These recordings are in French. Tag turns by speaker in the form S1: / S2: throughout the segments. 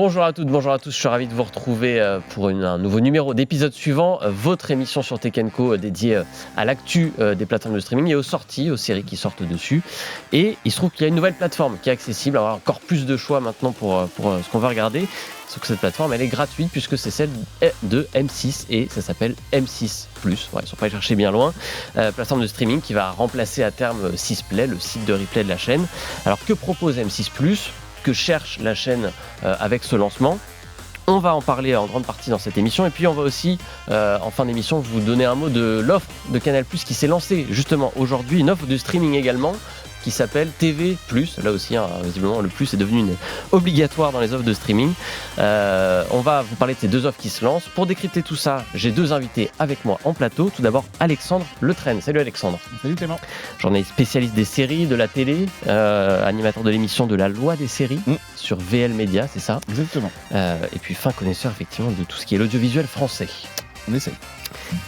S1: Bonjour à toutes, bonjour à tous, je suis ravi de vous retrouver pour un nouveau numéro d'épisode suivant, votre émission sur Tech & Co dédiée à l'actu des plateformes de streaming et aux sorties, aux séries qui sortent dessus. Et il se trouve qu'il y a une nouvelle plateforme qui est accessible, avoir encore plus de choix maintenant pour ce qu'on va regarder. Sauf que cette plateforme, elle est gratuite puisque c'est celle de M6 et ça s'appelle M6+. Ouais, ils ne sont pas allés chercher bien loin. Plateforme de streaming qui va remplacer à terme Sisplay, le site de replay de la chaîne. Alors que propose M6+, que cherche la chaîne avec ce lancement? On va en parler en grande partie dans cette émission et puis on va aussi en fin d'émission vous donner un mot de l'offre de Canal+ qui s'est lancée justement aujourd'hui, une offre de streaming également qui s'appelle TV+. Là aussi, visiblement, le plus est devenu obligatoire dans les offres de streaming. On va vous parler de ces deux offres qui se lancent. Pour décrypter tout ça, j'ai deux invités avec moi en plateau. Tout d'abord, Alexandre Letraine. Salut Alexandre.
S2: Salut Clément.
S1: Journaliste spécialiste des séries, de la télé, animateur de l'émission de la loi des séries sur VL Média, c'est ça?
S2: Exactement.
S1: Et puis fin connaisseur effectivement de tout ce qui est l'audiovisuel français.
S2: On essaye.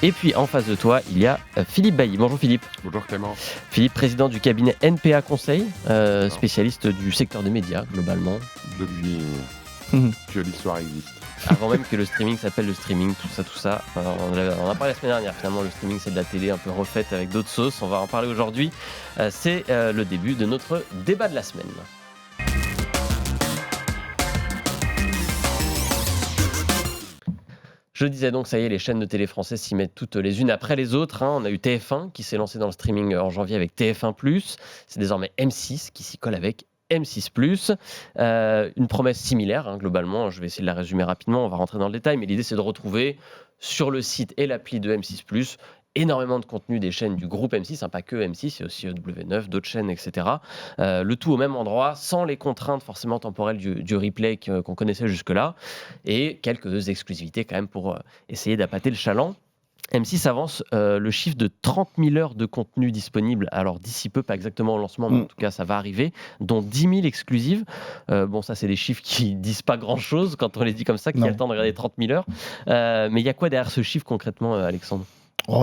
S1: Et puis en face de toi, il y a Philippe Bailly. Bonjour Philippe.
S3: Bonjour Clément.
S1: Philippe, président du cabinet NPA Conseil, spécialiste du secteur des médias globalement.
S3: Depuis que l'histoire existe.
S1: Avant même que le streaming s'appelle le streaming, tout ça. On a parlé la semaine dernière, finalement le streaming c'est de la télé un peu refaite avec d'autres sauces. On va en parler aujourd'hui. C'est le début de notre débat de la semaine. Je disais donc, ça y est, les chaînes de télé françaises s'y mettent toutes les unes après les autres. On a eu TF1 qui s'est lancé dans le streaming en janvier avec TF1+. C'est désormais M6 qui s'y colle avec M6+. Une promesse similaire, globalement. Je vais essayer de la résumer rapidement, on va rentrer dans le détail. Mais l'idée, c'est de retrouver sur le site et l'appli de M6+, énormément de contenu des chaînes du groupe M6, pas que M6, il y a aussi W9, d'autres chaînes, etc. Le tout au même endroit, sans les contraintes forcément temporelles du replay qu'on connaissait jusque-là, et quelques exclusivités quand même pour essayer d'appâter le chaland. M6 avance le chiffre de 30 000 heures de contenu disponible, alors d'ici peu, pas exactement au lancement, mais en tout cas ça va arriver, dont 10 000 exclusives. Bon, ça c'est des chiffres qui disent pas grand-chose quand on les dit comme ça, qu'il y a le temps de regarder 30 000 heures. Mais il y a quoi derrière ce chiffre concrètement, Alexandre ?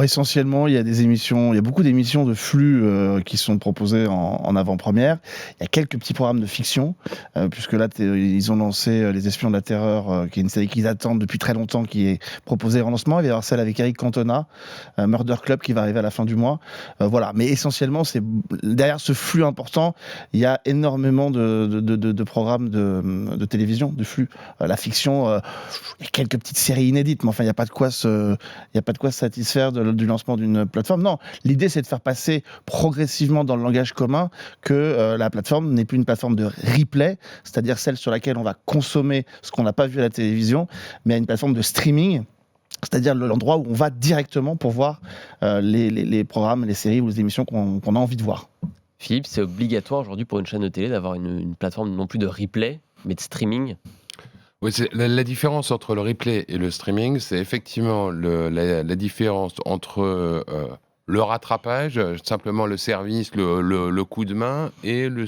S2: Essentiellement, il y a beaucoup d'émissions de flux qui sont proposées en avant-première. Il y a quelques petits programmes de fiction, puisque là, ils ont lancé Les Espions de la Terreur, qui est une série qu'ils attendent depuis très longtemps, qui est proposée en lancement. Il va y avoir celle avec Eric Cantona, Murder Club, qui va arriver à la fin du mois. Voilà. Mais essentiellement, derrière ce flux important, il y a énormément de programmes de télévision, de flux. La fiction, il y a quelques petites séries inédites, mais enfin, il n'y a pas de quoi se satisfaire du lancement d'une plateforme. Non, l'idée c'est de faire passer progressivement dans le langage commun que la plateforme n'est plus une plateforme de replay, c'est-à-dire celle sur laquelle on va consommer ce qu'on n'a pas vu à la télévision, mais une plateforme de streaming, c'est-à-dire l'endroit où on va directement pour voir les programmes, les séries ou les émissions qu'on a envie de voir.
S1: Philippe, c'est obligatoire aujourd'hui pour une chaîne de télé d'avoir une plateforme non plus de replay, mais de streaming?
S3: Oui, la différence entre le replay et le streaming, c'est effectivement la différence entre le rattrapage, simplement le service, le coup de main, et le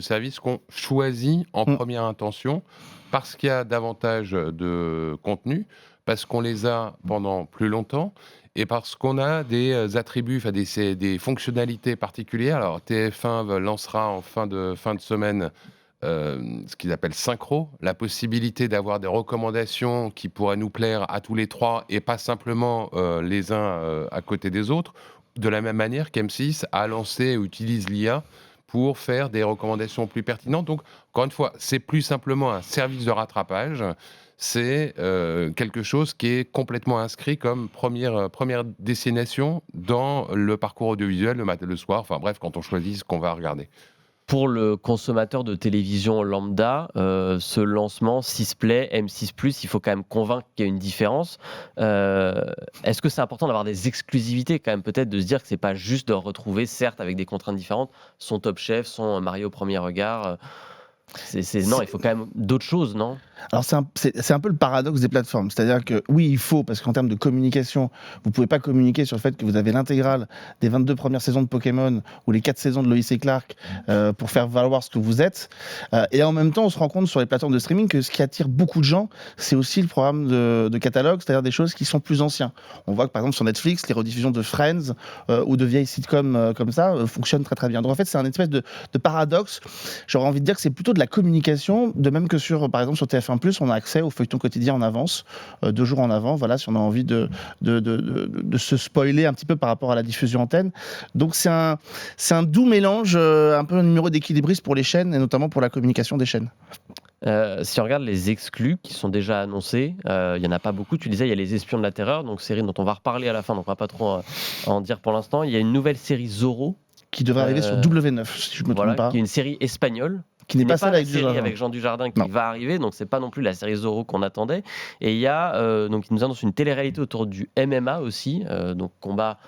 S3: service qu'on choisit en première intention parce qu'il y a davantage de contenu, parce qu'on les a pendant plus longtemps, et parce qu'on a des attributs, des fonctionnalités particulières. Alors TF1 lancera en fin de semaine ce qu'ils appellent synchro, la possibilité d'avoir des recommandations qui pourraient nous plaire à tous les trois et pas simplement les uns à côté des autres, de la même manière qu'M6 a lancé et utilise l'IA pour faire des recommandations plus pertinentes. Donc, encore une fois, c'est plus simplement un service de rattrapage, c'est quelque chose qui est complètement inscrit comme première destination dans le parcours audiovisuel le matin, le soir, enfin bref, quand on choisit ce qu'on va regarder.
S1: Pour le consommateur de télévision lambda, ce lancement Sisplay, M6+, il faut quand même convaincre qu'il y a une différence. Est-ce que c'est important d'avoir des exclusivités quand même, peut-être de se dire que c'est pas juste de retrouver, certes avec des contraintes différentes, son Top Chef, son Mario au premier regard non, il faut quand même d'autres choses, non ?
S2: Alors c'est un peu le paradoxe des plateformes, c'est-à-dire que oui, il faut, parce qu'en termes de communication, vous pouvez pas communiquer sur le fait que vous avez l'intégrale des 22 premières saisons de Pokémon ou les 4 saisons de Lois et Clark pour faire valoir ce que vous êtes. Et en même temps, on se rend compte sur les plateformes de streaming que ce qui attire beaucoup de gens, c'est aussi le programme de catalogue, c'est-à-dire des choses qui sont plus anciens. On voit que par exemple sur Netflix, les rediffusions de Friends ou de vieilles sitcoms comme ça fonctionnent très très bien. Donc en fait, c'est un espèce de paradoxe. J'aurais envie de dire que c'est plutôt plutôt de la communication, de même que par exemple sur TF1+, on a accès au feuilleton quotidien en avance, 2 jours en avant, voilà, si on a envie de se spoiler un petit peu par rapport à la diffusion antenne. Donc c'est un doux mélange, un peu un numéro d'équilibriste pour les chaînes, et notamment pour la communication des chaînes.
S1: Si on regarde les exclus qui sont déjà annoncés, il n'y en a pas beaucoup. Tu disais, il y a les Espions de la Terreur, donc série dont on va reparler à la fin, donc on va pas trop en dire pour l'instant. Il y a une nouvelle série Zorro.
S2: Qui devrait arriver sur W9, si je me trompe pas.
S1: Qui est une série espagnole.
S2: Qui n'est pas celle
S1: la série avec Jean Dujardin qui va arriver, donc c'est pas non plus la série Zorro qu'on attendait. Et il y a, donc il nous annonce une télé-réalité autour du MMA aussi, donc combat.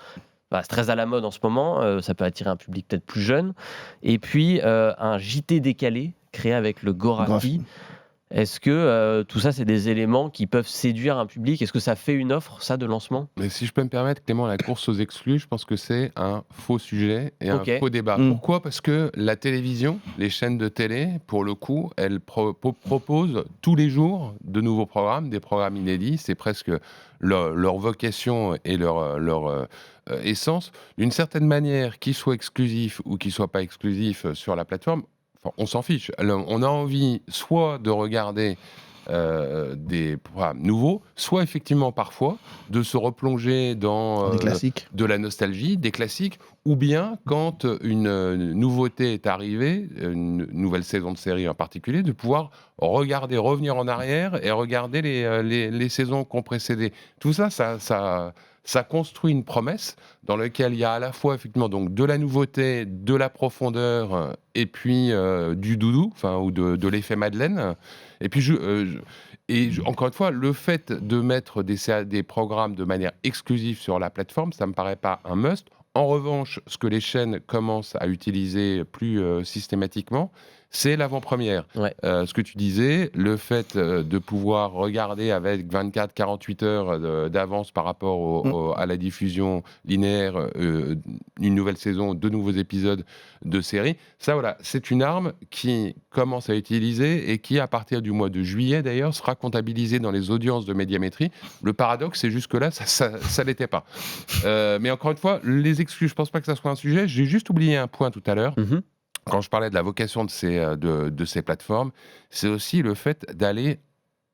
S1: C'est très à la mode en ce moment, ça peut attirer un public peut-être plus jeune. Et puis un JT décalé créé avec le Gorafi. Est-ce que tout ça, c'est des éléments qui peuvent séduire un public? Est-ce que ça fait une offre, ça, de lancement?
S3: Mais si je peux me permettre, Clément, la course aux exclus, je pense que c'est un faux sujet et un faux débat. Pourquoi? Parce que la télévision, les chaînes de télé, pour le coup, elles proposent tous les jours de nouveaux programmes, des programmes inédits. C'est presque leur vocation et leur essence. D'une certaine manière, qu'ils soient exclusifs ou qu'ils ne soient pas exclusifs sur la plateforme, on s'en fiche. Alors, on a envie soit de regarder des programmes nouveaux, soit effectivement parfois de se replonger dans
S2: des classiques,
S3: de la nostalgie, des classiques, ou bien quand une nouveauté est arrivée, une nouvelle saison de série en particulier, de pouvoir revenir en arrière et regarder les saisons qui ont précédé. Tout ça, ça construit une promesse dans laquelle il y a à la fois effectivement donc de la nouveauté, de la profondeur et puis du doudou, ou de l'effet Madeleine. Et puis encore une fois, le fait de mettre des programmes de manière exclusive sur la plateforme, ça me paraît pas un must. En revanche, ce que les chaînes commencent à utiliser plus systématiquement, c'est l'avant-première.
S1: Ouais.
S3: Ce que tu disais, le fait de pouvoir regarder avec 24-48 heures d'avance par rapport à la diffusion linéaire, une nouvelle saison, 2 nouveaux épisodes de série, ça voilà, c'est une arme qui commence à utiliser et qui, à partir du mois de juillet d'ailleurs, sera comptabilisée dans les audiences de médiamétrie. Le paradoxe, c'est jusque-là, ça l'était pas. Mais encore une fois, les exclus, je pense pas que ça soit un sujet. J'ai juste oublié un point tout à l'heure. Quand je parlais de la vocation de ces plateformes, c'est aussi le fait d'aller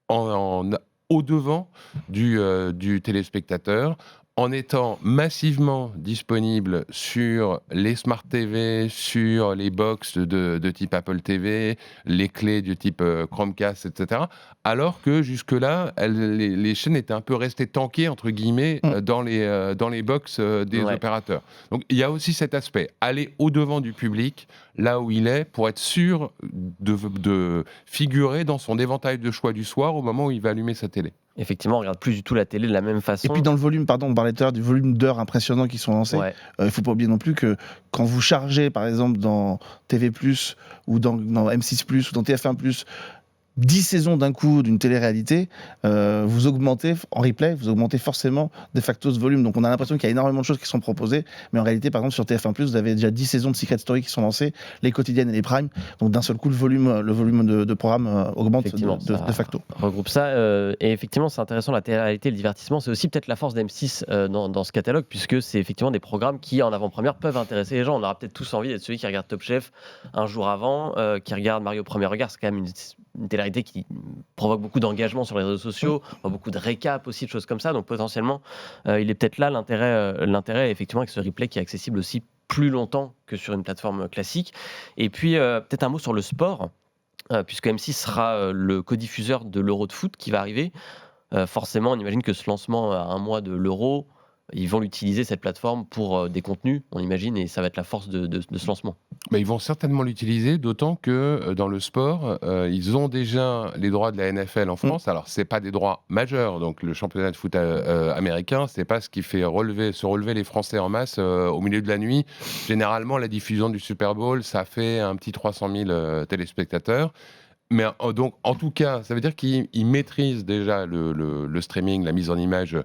S3: au-devant du téléspectateur, en étant massivement disponible sur les Smart TV, sur les box de type Apple TV, les clés du type Chromecast, etc. Alors que jusque-là, les chaînes étaient un peu restées tankées, entre guillemets, dans les box des opérateurs. Donc il y a aussi cet aspect, aller au-devant du public, là où il est, pour être sûr de figurer dans son éventail de choix du soir au moment où il va allumer sa télé.
S1: Effectivement, on regarde plus du tout la télé de la même façon.
S2: Et puis dans le volume, on parlait tout à l'heure du volume d'heures impressionnants qui sont lancés. Il ne faut pas oublier non plus que quand vous chargez, par exemple, dans TV+, ou dans M6+, ou dans TF1+, 10 saisons d'un coup d'une télé-réalité, vous augmentez en replay, vous augmentez forcément de facto ce volume. Donc on a l'impression qu'il y a énormément de choses qui sont proposées, mais en réalité, par exemple, sur TF1+, vous avez déjà 10 saisons de Secret Story qui sont lancées, les quotidiennes et les primes. Donc d'un seul coup, le volume de programme augmente de facto.
S1: Regroupe ça. Et effectivement, c'est intéressant, la télé-réalité, le divertissement. C'est aussi peut-être la force d'M6 dans ce catalogue, puisque c'est effectivement des programmes qui, en avant-première, peuvent intéresser les gens. On aura peut-être tous envie d'être celui qui regarde Top Chef un jour avant, qui regarde Mario Premier Regard. C'est quand même une télé-réalité qui provoque beaucoup d'engagement sur les réseaux sociaux, beaucoup de récaps aussi, de choses comme ça. Donc potentiellement, il est peut-être là l'intérêt effectivement avec ce replay qui est accessible aussi plus longtemps que sur une plateforme classique. Et puis peut-être un mot sur le sport, puisque M6 sera le codiffuseur de l'Euro de foot qui va arriver. Forcément, on imagine que ce lancement à un mois de l'Euro, ils vont l'utiliser, cette plateforme, pour des contenus, on imagine, et ça va être la force de ce lancement.
S3: Ils vont certainement l'utiliser, d'autant que dans le sport, ils ont déjà les droits de la NFL en France. Alors, ce n'est pas des droits majeurs, donc le championnat de foot américain, ce n'est pas ce qui fait se relever les Français en masse au milieu de la nuit. Généralement, la diffusion du Super Bowl, ça fait un petit 300 000 téléspectateurs. Mais donc, en tout cas, ça veut dire qu'ils maîtrisent déjà le streaming, la mise en image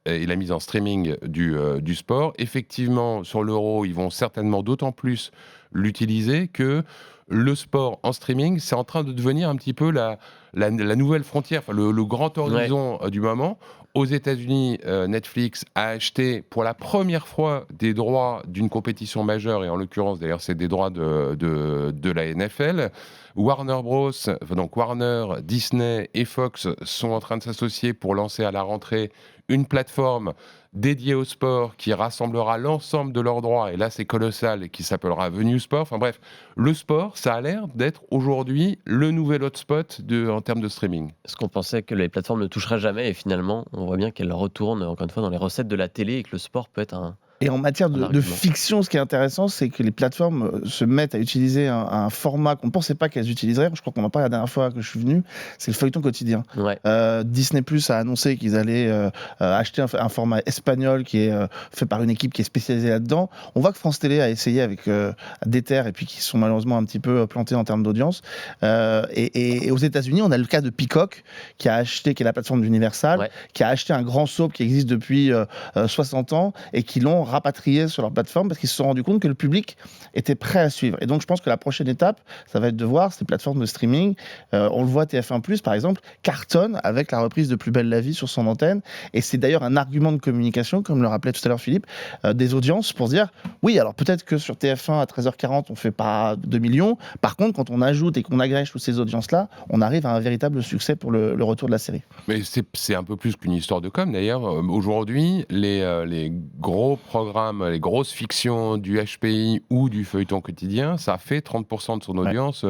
S3: et la mise en streaming du sport. Effectivement, sur l'Euro, ils vont certainement d'autant plus l'utiliser que le sport en streaming, c'est en train de devenir un petit peu la nouvelle frontière, enfin, le grand horizon du moment. Aux États-Unis, Netflix a acheté pour la première fois des droits d'une compétition majeure, et en l'occurrence, d'ailleurs, c'est des droits de la NFL. Warner Bros, donc Warner, Disney et Fox sont en train de s'associer pour lancer à la rentrée une plateforme dédiée au sport qui rassemblera l'ensemble de leurs droits, et là c'est colossal, et qui s'appellera Venue Sport. Enfin bref, le sport, ça a l'air d'être aujourd'hui le nouvel hotspot en termes de streaming.
S1: Parce qu'on pensait que les plateformes ne toucheraient jamais, et finalement, on voit bien qu'elles retournent encore une fois dans les recettes de la télé, et que le sport peut être un...
S2: Et en matière de fiction, ce qui est intéressant, c'est que les plateformes se mettent à utiliser un format qu'on ne pensait pas qu'elles utiliseraient. Je crois qu'on en parlait la dernière fois que je suis venu. C'est le feuilleton quotidien.
S1: Ouais.
S2: Disney Plus a annoncé qu'ils allaient acheter un format espagnol qui est fait par une équipe qui est spécialisée là-dedans. On voit que France Télé a essayé avec Déter, et puis qui sont malheureusement un petit peu plantés en termes d'audience. Et aux États-Unis, on a le cas de Peacock qui est la plateforme d'Universal, qui a acheté un grand soap qui existe depuis 60 ans et qui l'ont rapatrié sur leur plateforme parce qu'ils se sont rendus compte que le public était prêt à suivre. Et donc, je pense que la prochaine étape, ça va être de voir ces plateformes de streaming. On le voit, TF1+, par exemple, cartonne avec la reprise de Plus belle la vie sur son antenne. Et c'est d'ailleurs un argument de communication, comme le rappelait tout à l'heure Philippe, des audiences pour se dire, oui, alors peut-être que sur TF1 à 13h40, on ne fait pas 2 millions. Par contre, quand on ajoute et qu'on agrège toutes ces audiences-là, on arrive à un véritable succès pour le retour de la série.
S3: Mais c'est un peu plus qu'une histoire de com, d'ailleurs. Aujourd'hui, les gros programmes, les grosses fictions du HPI ou du feuilleton quotidien, ça fait 30% de son audience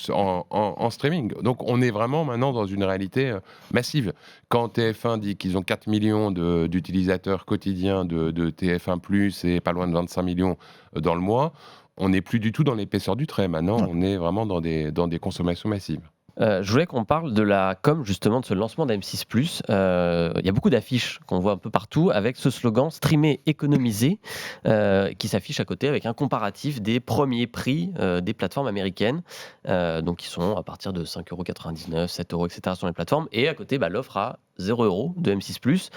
S3: en streaming. Donc on est vraiment maintenant dans une réalité massive. Quand TF1 dit qu'ils ont 4 millions d'utilisateurs quotidiens de TF1+, et pas loin de 25 millions dans le mois, on n'est plus du tout dans l'épaisseur du trait. Maintenant, on est vraiment dans des consommations massives.
S1: Je voulais qu'on parle de la com, justement, de ce lancement d'M6+. Il y a beaucoup d'affiches qu'on voit un peu partout avec ce slogan « Streamer, économiser » qui s'affiche à côté avec un comparatif des premiers prix des plateformes américaines, donc qui sont à partir de 5,99 €, 7 €, etc. sur les plateformes. Et à côté, l'offre à 0 € de M6+.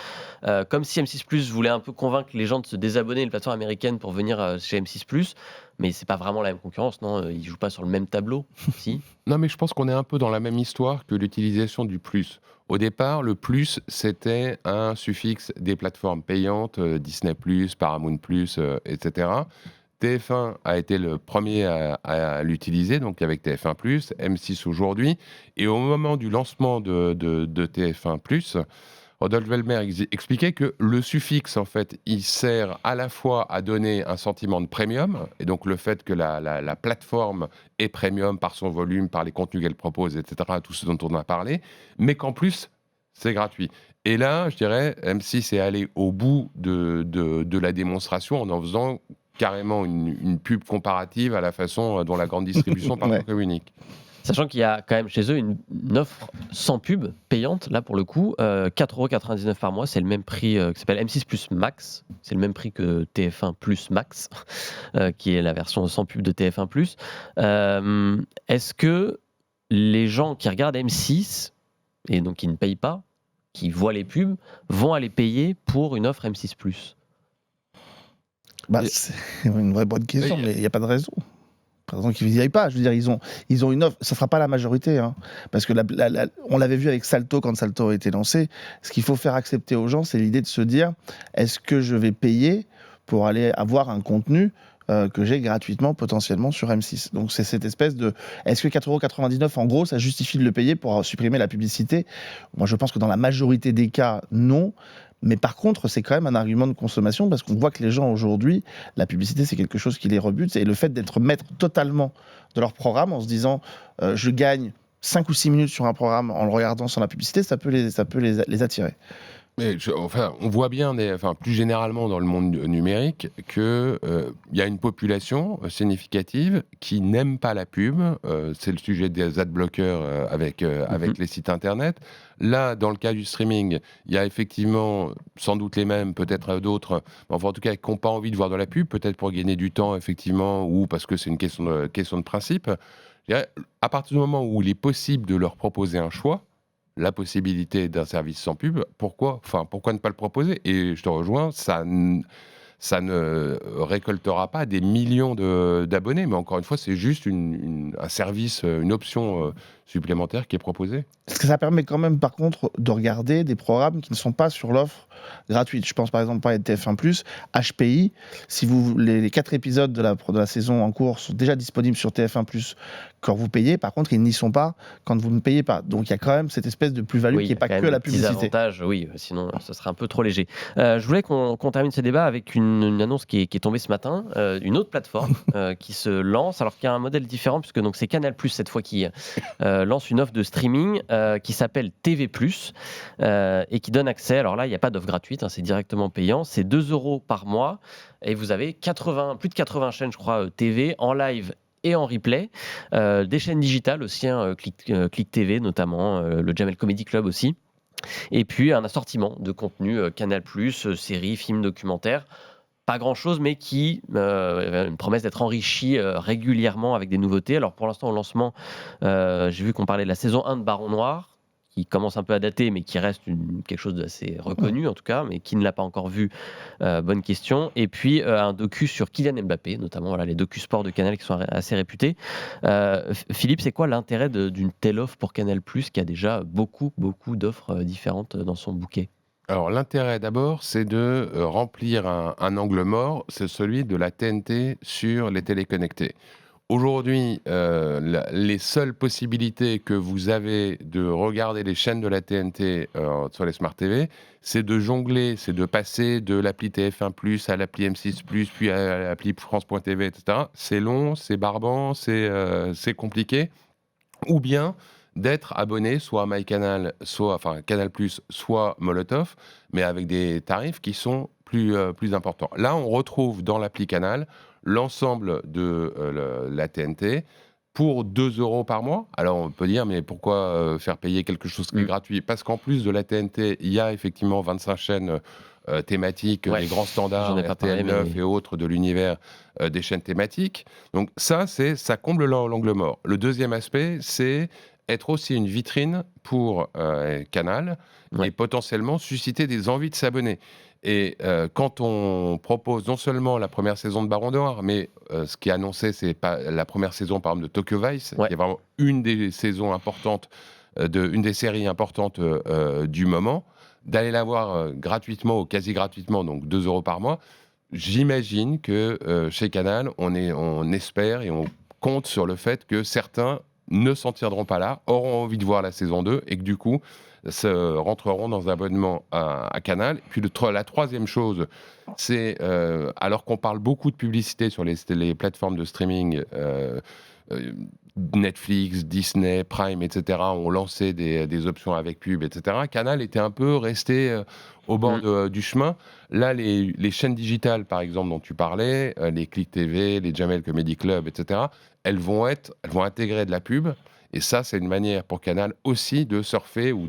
S1: Comme si M6+ voulait un peu convaincre les gens de se désabonner des plateformes américaines pour venir chez M6+. Mais c'est pas vraiment la même concurrence, non? Ils jouent pas sur le même tableau, si?
S3: Non, mais je pense qu'on est un peu dans la même histoire que l'utilisation du plus. Au départ, le plus, c'était un suffixe des plateformes payantes, Disney+, Paramount+, etc. TF1 a été le premier à l'utiliser, donc avec TF1+, M6 aujourd'hui. Et au moment du lancement de TF1+, Rodolphe Velmer expliquait que le suffixe, en fait, il sert à la fois à donner un sentiment de premium, et donc le fait que la plateforme est premium par son volume, par les contenus qu'elle propose, etc., tout ce dont on a parlé, mais qu'en plus, c'est gratuit. Et là, je dirais, M6 est allé au bout de la démonstration en faisant carrément une pub comparative à la façon dont la grande distribution parfois communique.
S1: Sachant qu'il y a quand même chez eux une offre sans pub, payante, là pour le coup, 4,99 € par mois, c'est le même prix qui s'appelle M6+ Max, c'est le même prix que TF1+ Max, qui est la version sans pub de TF1+. Est-ce que les gens qui regardent M6, et donc qui ne payent pas, qui voient les pubs, vont aller payer pour une offre M6+?
S2: C'est une vraie bonne question, mais il n'y a pas de raison. Par exemple, qu'ils n'y aillent pas. Je veux dire, ils ont une offre. Ça ne sera pas la majorité. Parce que on l'avait vu avec Salto quand Salto a été lancé. Ce qu'il faut faire accepter aux gens, c'est l'idée de se dire, est-ce que je vais payer pour aller avoir un contenu que j'ai gratuitement potentiellement sur M6. Donc c'est cette espèce de... Est-ce que 4,99 € en gros, ça justifie de le payer pour supprimer la publicité? Moi je pense que dans la majorité des cas, non. Mais par contre, c'est quand même un argument de consommation parce qu'on voit que les gens aujourd'hui, la publicité, c'est quelque chose qui les rebute. Et le fait d'être maître totalement de leur programme en se disant je gagne 5 ou 6 minutes sur un programme en le regardant sans la publicité, ça peut les attirer.
S3: Mais on voit bien, plus généralement dans le monde numérique, qu'il y a une population significative qui n'aime pas la pub. C'est le sujet des adblockers avec les sites internet. Là, dans le cas du streaming, il y a effectivement sans doute les mêmes, peut-être d'autres, enfin en tout cas qui n'ont pas envie de voir de la pub, peut-être pour gagner du temps effectivement, ou parce que c'est une question de principe. Je dirais, à partir du moment où il est possible de leur proposer un choix, la possibilité d'un service sans pub, pourquoi ne pas le proposer? Et je te rejoins, ça ça ne récoltera pas des millions d'abonnés. Mais encore une fois, c'est juste un service, une option supplémentaire qui est proposée.
S2: Est-ce que ça permet quand même, par contre, de regarder des programmes qui ne sont pas sur l'offre gratuite? Je pense par exemple à TF1+, HPI. Si les 4 épisodes de la saison en cours sont déjà disponibles sur TF1+, quand vous payez, par contre, ils n'y sont pas quand vous ne payez pas. Donc il y a quand même cette espèce de plus-value qui n'est pas que la publicité.
S1: Avantages, oui, sinon ce serait un peu trop léger. Je voulais qu'on termine ce débat avec une annonce qui est tombée ce matin, une autre plateforme qui se lance, alors qu'il y a un modèle différent, puisque donc c'est Canal+, cette fois, qui lance une offre de streaming qui s'appelle TV+, et qui donne accès, alors là, il n'y a pas d'offre gratuite, c'est directement payant, c'est 2 € par mois, et vous avez plus de 80 chaînes, je crois, TV, en live et en replay, des chaînes digitales aussi, Click TV notamment, le Jamel Comedy Club aussi, et puis un assortiment de contenu Canal+, séries, films, documentaires, pas grand-chose, mais qui une promesse d'être enrichi régulièrement avec des nouveautés. Alors pour l'instant, au lancement, j'ai vu qu'on parlait de la saison 1 de Baron Noir, qui commence un peu à dater, mais qui reste quelque chose d'assez reconnu en tout cas, mais qui ne l'a pas encore vu, bonne question. Et puis un docu sur Kylian Mbappé, notamment les docu-sports de Canal qui sont assez réputés. Philippe, c'est quoi l'intérêt d'une telle offre pour Canal+, qui a déjà beaucoup d'offres différentes dans son bouquet?
S3: Alors l'intérêt d'abord, c'est de remplir un angle mort, c'est celui de la TNT sur les téléconnectés. Aujourd'hui, les seules possibilités que vous avez de regarder les chaînes de la TNT sur les Smart TV, c'est de jongler, c'est de passer de l'appli TF1+, à l'appli M6+, puis à l'appli France.tv, etc. C'est long, c'est barbant, c'est compliqué. Ou bien d'être abonné soit à MyCanal, Canal+, soit Molotov, mais avec des tarifs qui sont plus importants. Là, on retrouve dans l'appli Canal l'ensemble de la TNT pour 2 € par mois. Alors, on peut dire, mais pourquoi faire payer quelque chose qui est gratuit? Parce qu'en plus de la TNT, il y a effectivement 25 chaînes thématiques, les grands standards, RTL9 et autres de l'univers des chaînes thématiques. Donc ça comble l'angle mort. Le deuxième aspect, c'est être aussi une vitrine pour Canal et potentiellement susciter des envies de s'abonner. Et quand on propose non seulement la première saison de Baron Noir, mais ce qui est annoncé, c'est pas la première saison, par exemple, de Tokyo Vice, qui est vraiment une des saisons importantes, une des séries importantes du moment, d'aller la voir gratuitement ou quasi gratuitement, donc 2 € par mois. J'imagine que chez Canal, on espère et on compte sur le fait que certains ne s'en tiendront pas là, auront envie de voir la saison 2 et que du coup rentreront dans un abonnement à Canal. Puis la troisième chose, c'est alors qu'on parle beaucoup de publicité sur les plateformes de streaming, Netflix, Disney, Prime, etc. ont lancé des options avec pub, etc. Canal était un peu resté au bord du chemin. Là, les chaînes digitales, par exemple, dont tu parlais, les Click TV, les Jamel Comedy Club, etc., elles vont intégrer de la pub. Et ça, c'est une manière pour Canal aussi de surfer ou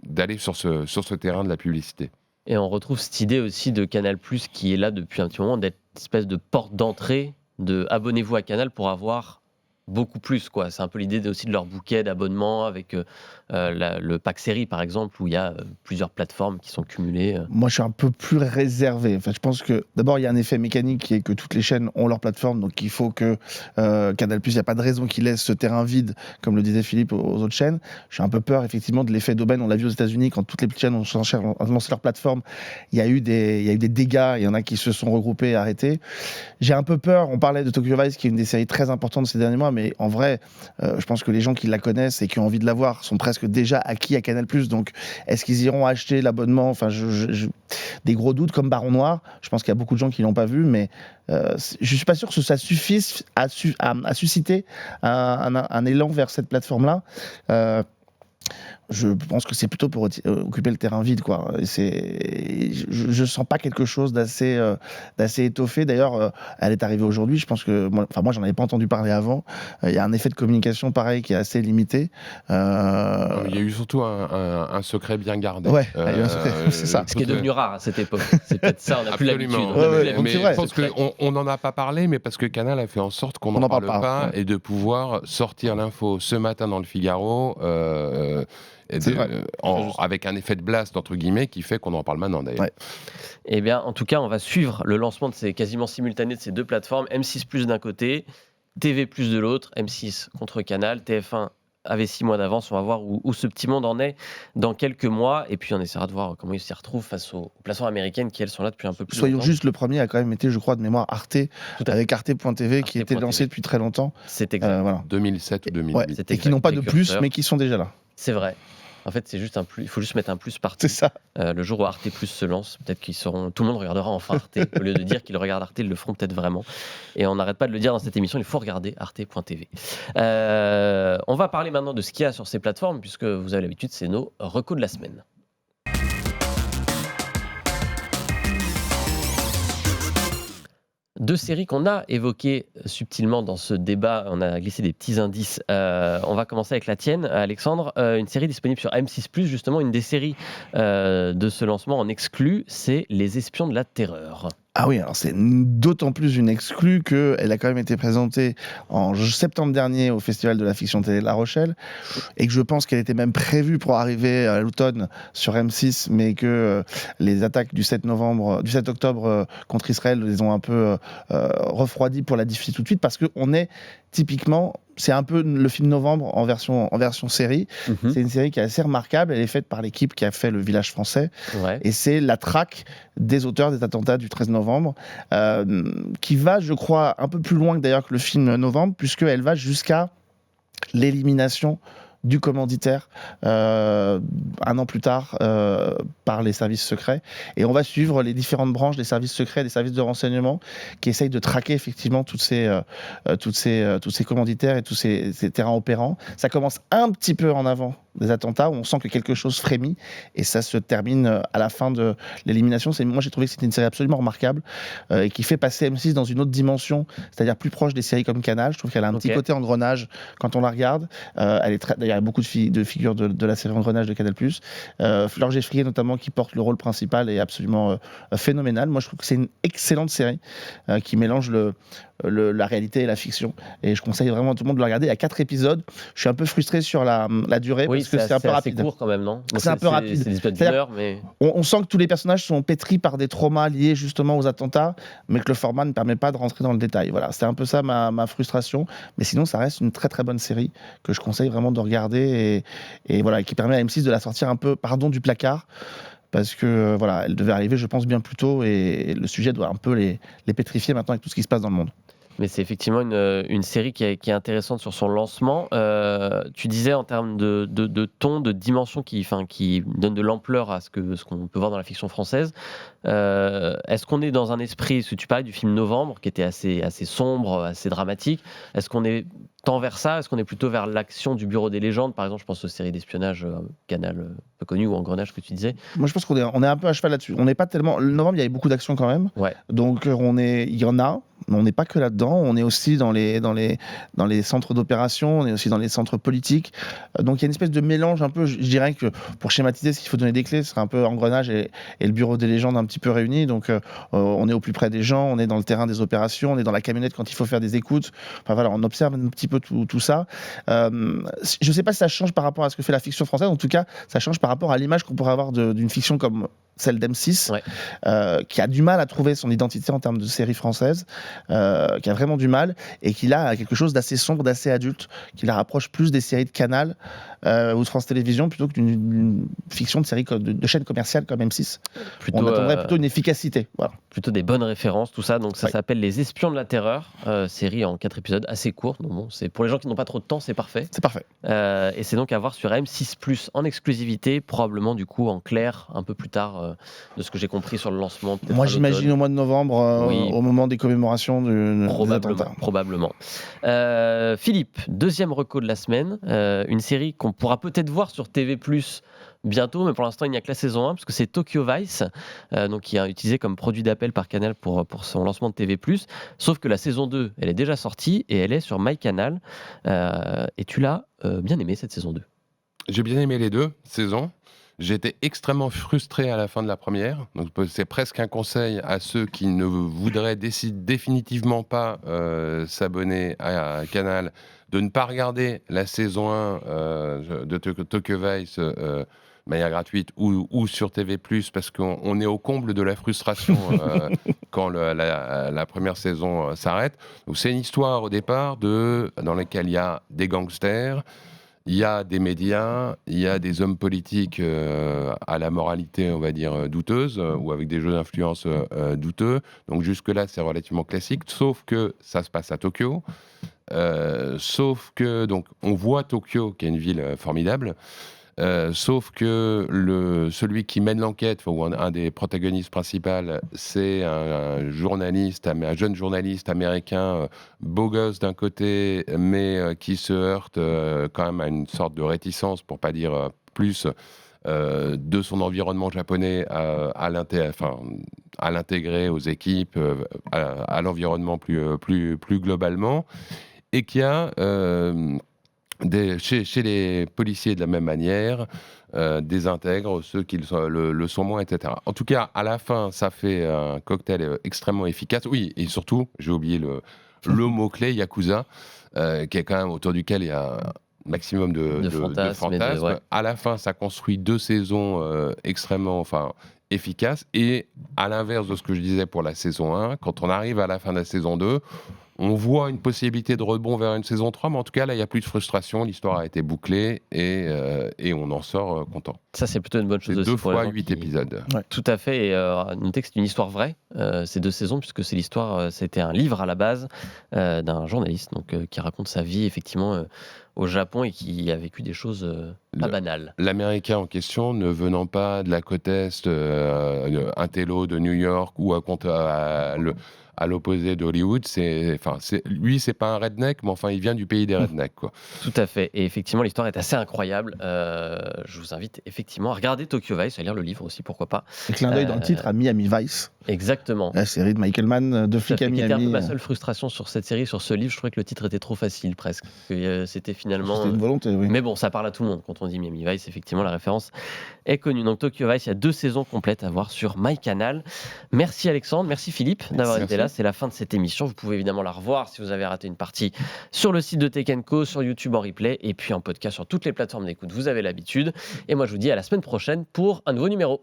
S3: d'aller sur ce terrain de la publicité.
S1: Et on retrouve cette idée aussi de Canal+, qui est là depuis un petit moment, d'être une espèce de porte d'entrée, de abonnez-vous à Canal pour avoir beaucoup plus, quoi. C'est un peu l'idée aussi de leur bouquet d'abonnements avec le pack série, par exemple, où il y a plusieurs plateformes qui sont cumulées.
S2: Moi, je suis un peu plus réservé. Enfin, je pense que d'abord, il y a un effet mécanique qui est que toutes les chaînes ont leur plateforme, donc il faut que Canal+, il n'y a pas de raison qu'il laisse ce terrain vide, comme le disait Philippe, aux autres chaînes. J'ai un peu peur, effectivement, de l'effet d'aubaine. On l'a vu aux États-Unis, quand toutes les petites chaînes ont lancé leur plateforme, il y a eu des dégâts, il y en a qui se sont regroupés et arrêtés. J'ai un peu peur, on parlait de Tokyo Vice, qui est une des séries très importantes ces derniers mois, mais en vrai, je pense que les gens qui la connaissent et qui ont envie de la voir sont presque déjà acquis à Canal+. Donc, est-ce qu'ils iront acheter l'abonnement? Enfin, des gros doutes comme Baron Noir. Je pense qu'il y a beaucoup de gens qui l'ont pas vu, mais je suis pas sûr que ça suffise à susciter un élan vers cette plateforme-là. Je pense que c'est plutôt pour occuper le terrain vide, quoi. Je sens pas quelque chose d'assez étoffé. D'ailleurs, elle est arrivée aujourd'hui. Je pense que moi, j'en avais pas entendu parler avant. Il y a un effet de communication pareil qui est assez limité.
S3: Il y a eu surtout un secret bien gardé.
S2: Ouais, il y a eu un secret, c'est ça.
S1: Ce qui est devenu rare à cette époque. C'est peut-être ça, on n'a plus l'habitude.
S3: Mais je pense qu'on n'en a pas parlé, mais parce que Canal a fait en sorte qu'on n'en parle pas et de pouvoir sortir l'info ce matin dans le Figaro. et
S2: C'est vrai.
S3: avec un effet de blast entre guillemets qui fait qu'on en parle maintenant d'ailleurs.
S2: Ouais.
S1: Eh bien, en tout cas, on va suivre le lancement de ces quasiment simultané de ces deux plateformes, M6+ d'un côté, TV+ de l'autre, M6 contre Canal, TF1 avait 6 mois d'avance. On va voir où ce petit monde en est dans quelques mois. Et puis, on essaiera de voir comment ils s'y retrouvent face aux plateformes américaines qui, elles, sont là depuis un peu plus
S2: Soyons
S1: longtemps.
S2: juste, le premier a quand même été, je crois, de mémoire Arte,
S1: Tout à fait.
S2: avec Arte.tv qui était
S1: Arte.tv.
S2: lancé depuis très longtemps.
S1: C'est exact.
S2: Voilà.
S3: 2007 ou 2008.
S2: Ouais.
S1: C'est
S2: Et qui n'ont pas de plus,
S1: précurseur.
S2: mais qui sont déjà là.
S1: C'est vrai. En fait, c'est juste un plus. Il faut juste mettre un plus partout.
S2: C'est ça.
S1: Le jour où Arte Plus se lance, peut-être qu'ils seront. Tout le monde regardera enfin Arte. Au lieu de dire qu'ils regardent Arte, ils le feront peut-être vraiment. Et on n'arrête pas de le dire dans cette émission, il faut regarder Arte.tv. On va parler maintenant de ce qu'il y a sur ces plateformes, puisque vous avez l'habitude, c'est nos recos de la semaine. Deux séries qu'on a évoquées subtilement dans ce débat, on a glissé des petits indices. On va commencer avec la tienne, Alexandre. Une série disponible sur M6+, justement, une des séries de ce lancement en exclu, c'est Les Espions de la Terreur.
S2: Ah oui, alors c'est d'autant plus une exclue qu'elle a quand même été présentée en septembre dernier au Festival de la fiction télé de La Rochelle, et que je pense qu'elle était même prévue pour arriver à l'automne sur M6, mais que les attaques du 7 octobre contre Israël les ont un peu refroidis pour la diffuser tout de suite, parce qu'on est typiquement, c'est un peu le film Novembre en version série. C'est une série qui est assez remarquable, elle est faite par l'équipe qui a fait Le Village français,
S1: Ouais.
S2: et c'est la traque des auteurs des attentats du 13 novembre, qui va, je crois, un peu plus loin que d'ailleurs que le film Novembre, puisqu'elle va jusqu'à l'élimination du commanditaire un an plus tard par les services secrets. Et on va suivre les différentes branches des services secrets, des services de renseignement qui essayent de traquer effectivement tous ces commanditaires et tous ces terrains opérants. Ça commence un petit peu en avant des attentats, où on sent que quelque chose frémit, et ça se termine à la fin de l'élimination. Moi, j'ai trouvé que c'était une série absolument remarquable et qui fait passer M6 dans une autre dimension, c'est-à-dire plus proche des séries comme Canal. Je trouve qu'elle a un petit côté engrenage quand on la regarde. D'ailleurs, il y a beaucoup de figures de la série Engrenage de Canal+. Fleur Geffrier, notamment, qui porte le rôle principal, est absolument phénoménale. Moi, je trouve que c'est une excellente série qui mélange la réalité et la fiction. Et je conseille vraiment à tout le monde de la regarder. Il y a 4 épisodes. Je suis un peu frustré sur la durée,
S1: Oui,
S2: parce que c'est un peu rapide.
S1: C'est court quand même, non?
S2: C'est un peu rapide.
S1: C'est des épisodes d'une heure, mais...
S2: On sent que tous les personnages sont pétris par des traumas liés justement aux attentats, mais que le format ne permet pas de rentrer dans le détail. Voilà, c'est un peu ça ma frustration. Mais sinon, ça reste une très très bonne série que je conseille vraiment de regarder, et voilà, qui permet à M6 de la sortir un peu, du placard. Parce que voilà, elle devait arriver, je pense, bien plus tôt, et le sujet doit un peu les pétrifier maintenant avec tout ce qui se passe dans le monde.
S1: Mais c'est effectivement une série qui est intéressante sur son lancement. Tu disais en termes de ton, de dimension qui donne de l'ampleur à ce qu'on peut voir dans la fiction française. Est-ce qu'on est dans un esprit, parce que tu parlais du film Novembre, qui était assez sombre, assez dramatique, est-ce qu'on est tant vers ça? Est-ce qu'on est plutôt vers l'action du Bureau des légendes? Par exemple, je pense aux séries d'espionnage Canal peu connues, ou Engrenage que tu disais.
S2: Moi, je pense qu'on est un peu à cheval là-dessus. On n'est pas tellement... Le Novembre, il y avait beaucoup d'action quand même.
S1: Ouais.
S2: Donc, il y en a, mais on n'est pas que là-dedans. On est aussi dans les centres d'opération, on est aussi dans les centres politiques. Donc, il y a une espèce de mélange un peu, je dirais que pour schématiser, s'il faut donner des clés, ce serait un peu Engrenage et le Bureau des légendes un petit peu réunis. Donc, on est au plus près des gens, on est dans le terrain des opérations, on est dans la camionnette quand il faut faire des écoutes. Enfin, voilà, on observe un petit peu tout ça. Je ne sais pas si ça change par rapport à ce que fait la fiction française. En tout cas, ça change par rapport à l'image qu'on pourrait avoir d'une fiction comme celle d'M6, qui a du mal à trouver son identité en termes de série française, qui a vraiment du mal, et qui a quelque chose d'assez sombre, d'assez adulte, qui la rapproche plus des séries de Canal ou de France Télévisions, plutôt que d'une fiction de série de chaîne commerciale comme M6. On attendrait plutôt une efficacité. Voilà.
S1: Plutôt des bonnes références, tout ça. Donc ça s'appelle Les Espions de la Terreur, série en 4 épisodes, assez courte. Donc bon, c'est pour les gens qui n'ont pas trop de temps, c'est parfait.
S2: C'est parfait.
S1: Et c'est donc à voir sur M6+, en exclusivité, probablement du coup en clair, un peu plus tard, de ce que j'ai compris sur le lancement.
S2: Moi, j'imagine au mois de novembre, au moment des commémorations des attentats.
S1: Probablement. Philippe, deuxième reco de la semaine, une série qu'on pourra peut-être voir sur TV+, bientôt, mais pour l'instant il n'y a que la saison 1, parce que c'est Tokyo Vice, donc qui est utilisé comme produit d'appel par Canal pour son lancement de TV+, sauf que la saison 2, elle est déjà sortie, et elle est sur MyCanal, et tu l'as bien aimé cette saison 2.
S3: J'ai bien aimé les 2 saisons. J'étais extrêmement frustré à la fin de la première. Donc, c'est presque un conseil à ceux qui ne voudraient définitivement pas s'abonner à Canal de ne pas regarder la saison 1 de Tokyo Vice de manière gratuite ou sur TV+, parce qu'on est au comble de la frustration quand la première saison s'arrête. Donc, c'est une histoire au départ dans laquelle il y a des gangsters, il y a des médias, il y a des hommes politiques à la moralité, on va dire, douteuse, ou avec des jeux d'influence douteux. Donc jusque-là, c'est relativement classique, sauf que ça se passe à Tokyo. Sauf que, donc, on voit Tokyo, qui est une ville formidable. Sauf que celui qui mène l'enquête, ou un des protagonistes principaux, c'est un jeune journaliste américain, beau gosse d'un côté, mais qui se heurte quand même à une sorte de réticence, pour pas dire plus, de son environnement japonais à l'intégrer aux équipes, à l'environnement plus globalement, et qui a chez les policiers de la même manière, désintègre ceux qui le sont moins, etc. En tout cas, à la fin, ça fait un cocktail extrêmement efficace. Oui, et surtout, j'ai oublié le mot-clé, Yakuza, qui est quand même autour duquel il y a un maximum de fantasmes.
S1: Ouais.
S3: À la fin, ça construit 2 saisons extrêmement efficaces. Et à l'inverse de ce que je disais pour la saison 1, quand on arrive à la fin de la saison 2, on voit une possibilité de rebond vers une saison 3, mais en tout cas, là, il n'y a plus de frustration. L'histoire a été bouclée et on en sort content.
S1: Ça, c'est plutôt une bonne chose
S3: C'est
S1: aussi.
S3: 2
S1: pour les
S3: fois
S1: gens
S3: 8
S1: qui-
S3: épisodes.
S2: Ouais.
S1: Tout à fait. Et notez que c'est une histoire vraie, ces 2 saisons, puisque c'est l'histoire, c'était un livre à la base d'un journaliste qui raconte sa vie, effectivement, au Japon et qui a vécu des choses pas banales.
S3: L'Américain en question, ne venant pas de la côte Est, un télo de New York ou à l'opposé d'Hollywood, lui, c'est pas un redneck, mais enfin, il vient du pays des rednecks, quoi.
S1: Tout à fait. Et effectivement, l'histoire est assez incroyable. Je vous invite effectivement à regarder Tokyo Vice, à lire le livre aussi, pourquoi pas.
S2: Un clin d'œil dans le titre à Miami Vice,
S1: Exactement.
S2: la série de Michael Mann de
S1: Tout à
S2: flic
S1: fait,
S2: à
S1: qui était un peu
S2: Miami.
S1: ma seule frustration sur cette série, sur ce livre. Je trouvais que le titre était trop facile, presque. Que, c'était finalement.
S2: C'était une volonté, oui.
S1: Mais bon, ça parle à tout le monde. Quand on dit Miami Vice, effectivement, la référence est connue. Donc Tokyo Vice, il y a 2 saisons complètes à voir sur MyCanal. Merci Alexandre, merci Philippe d'avoir été là. C'est la fin de cette émission. Vous pouvez évidemment la revoir si vous avez raté une partie sur le site de Tech & Co, sur YouTube en replay et puis en podcast sur toutes les plateformes d'écoute. Vous avez l'habitude. Et moi, je vous dis à la semaine prochaine pour un nouveau numéro.